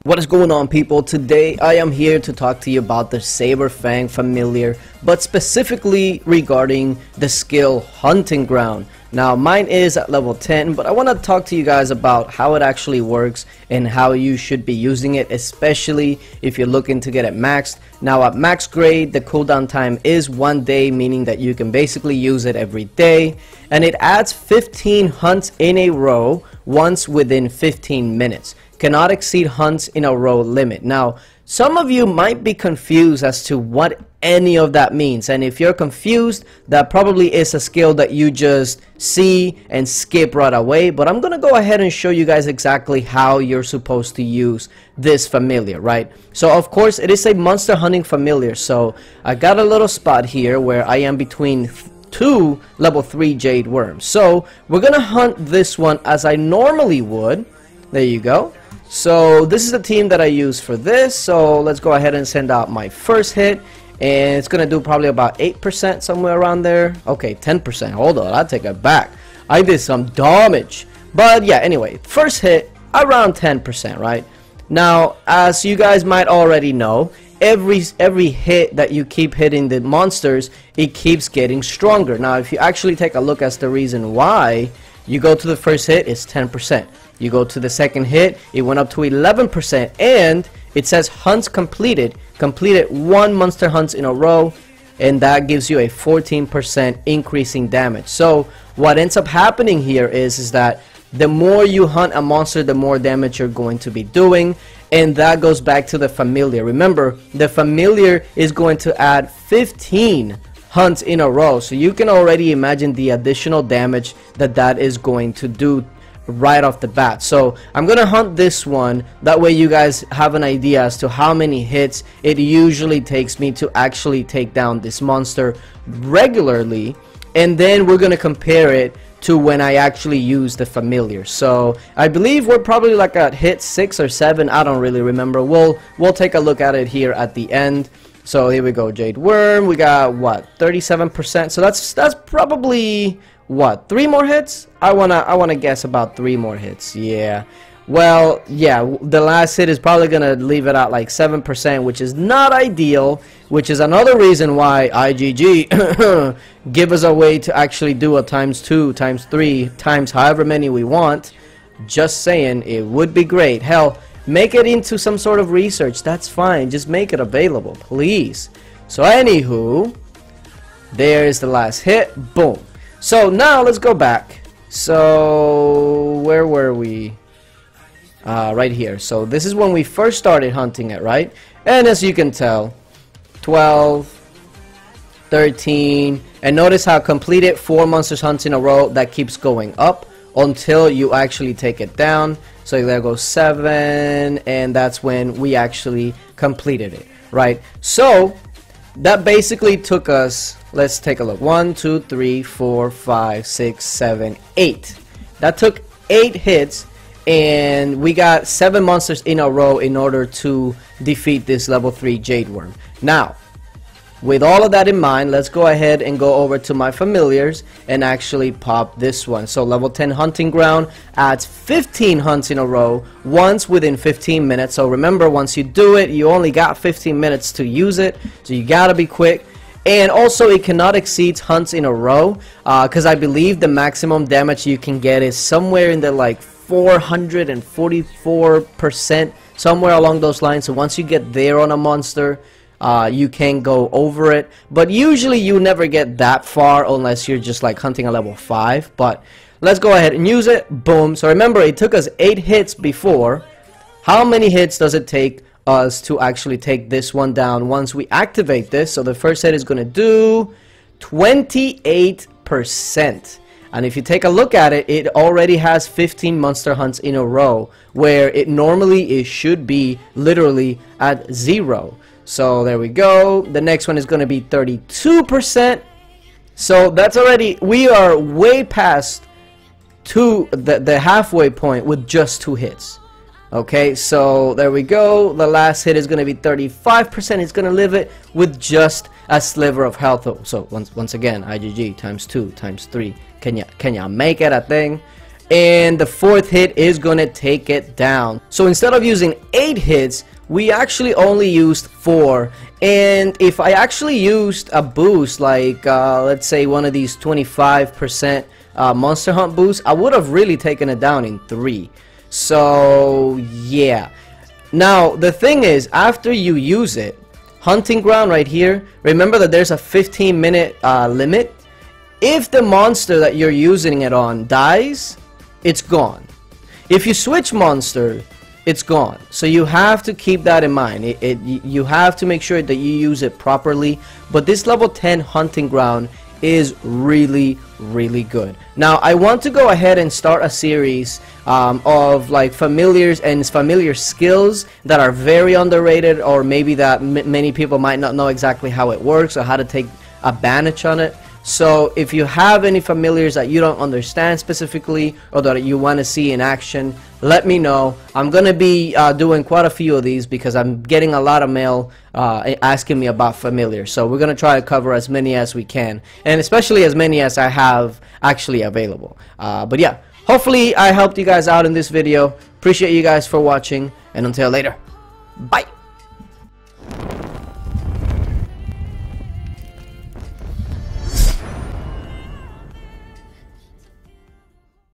What is going on, people? Today I am here to talk to you about the Saberfang familiar, but specifically regarding the skill Hunting Ground. Now mine is at level 10, but I want to talk to you guys about how it actually works and how you should be using it, especially if you're looking to get it maxed. Now at max grade, the cooldown time is 1 day, meaning that you can basically use it every day, and it adds 15 hunts in a row once within 15 minutes. Cannot exceed hunts in a row limit. Now, some of you might be confused as to what any of that means, and if you're confused, that probably is a skill that you just see and skip right away. But I'm gonna go ahead and show you guys exactly how you're supposed to use this familiar, right? So of course it is a monster hunting familiar, so I got a little spot here where I am between two level 3 jade worms. So we're gonna hunt this one as I normally would. There you go. So this is the team that I use for this, so let's go ahead and send out my first hit, and it's gonna do probably about 8%, somewhere around there. Okay, 10%. Hold on, I'll take it back. I did some damage. But yeah, anyway, first hit around 10%, right? Now, as you guys might already know, every hit that you keep hitting the monsters, it keeps getting stronger. Now if you actually take a look as the reason why, you go to the first hit, it's 10%. You go to the second hit, it went up to 11%, and it says hunts completed 1 monster hunts in a row, and that gives you a 14% increasing damage. So what ends up happening here is that the more you hunt a monster, the more damage you're going to be doing, and that goes back to the familiar. Remember, the familiar is going to add 15 hunts in a row, so you can already imagine the additional damage that is going to do right off the bat. So I'm gonna hunt this one, that way you guys have an idea as to how many hits it usually takes me to actually take down this monster regularly, and then we're gonna compare it to when I actually use the familiar. So I believe we're probably like at hit 6 or 7, I don't really remember. We'll take a look at it here at the end. So here we go, Jade Worm, we got what, 37%, so that's probably what, 3 more hits? I wanna guess about 3 more hits. Yeah, well, yeah, the last hit is probably gonna leave it at like 7%, which is not ideal, which is another reason why IGG give us a way to actually do a ×2, ×3, times however many we want. Just saying, it would be great. Hell, make it into some sort of research, that's fine, just make it available, please. So anywho, there's the last hit, boom. So now let's go back. So where were we? Right here. So this is when we first started hunting it, right? And as you can tell, 12, 13, and notice how completed 4 monsters hunts in a row, that keeps going up until you actually take it down. So there goes 7, and that's when we actually completed it, right? So that basically took us, let's take a look, 1, 2, 3, 4, 5, 6, 7, 8. That took 8 hits, and we got 7 monsters in a row in order to defeat this level 3 Jade Worm. Now, with all of that in mind, let's go ahead and go over to my familiars and actually pop this one. So level 10 Hunting Ground adds 15 hunts in a row once within 15 minutes. So remember, once you do it, you only got 15 minutes to use it, so you gotta be quick. And also it cannot exceed hunts in a row, because I believe the maximum damage you can get is somewhere in the like 444%, somewhere along those lines. So once you get there on a monster, you can go over it, but usually you never get that far unless you're just like hunting a level 5. But let's go ahead and use it. Boom. So remember, it took us 8 hits before. How many hits does it take us to actually take this one down once we activate this? So the first hit is going to do 28%, and if you take a look at it, it already has 15 monster hunts in a row, where it normally should be literally at 0. So there we go. The next one is going to be 32%. So that's already, we are way past the halfway point with just 2 hits. Okay, so there we go. The last hit is going to be 35%. It's going to live it with just a sliver of health. So once again, IGG ×2 ×3. Can ya make it a thing? and the 4th hit is gonna take it down. So instead of using 8 hits, we actually only used 4. And if I actually used a boost like let's say one of these 25% Monster Hunt boosts, I would have really taken it down in 3. So yeah. Now the thing is, after you use it, Hunting Ground right here, remember that there's a 15-minute limit. If the monster that you're using it on dies, it's gone. If you switch monster, it's gone. So you have to keep that in mind. You have to make sure that you use it properly. But this level 10 Hunting Ground is really good. Now I want to go ahead and start a series of like familiars and familiar skills that are very underrated, or maybe that many people might not know exactly how it works or how to take advantage on it. So if you have any familiars that you don't understand specifically, or that you want to see in action, let me know. I'm gonna be doing quite a few of these because I'm getting a lot of mail asking me about familiars. So we're gonna try to cover as many as we can, and especially as many as I have actually available. But yeah, hopefully I helped you guys out in this video. Appreciate you guys for watching, and until later, bye.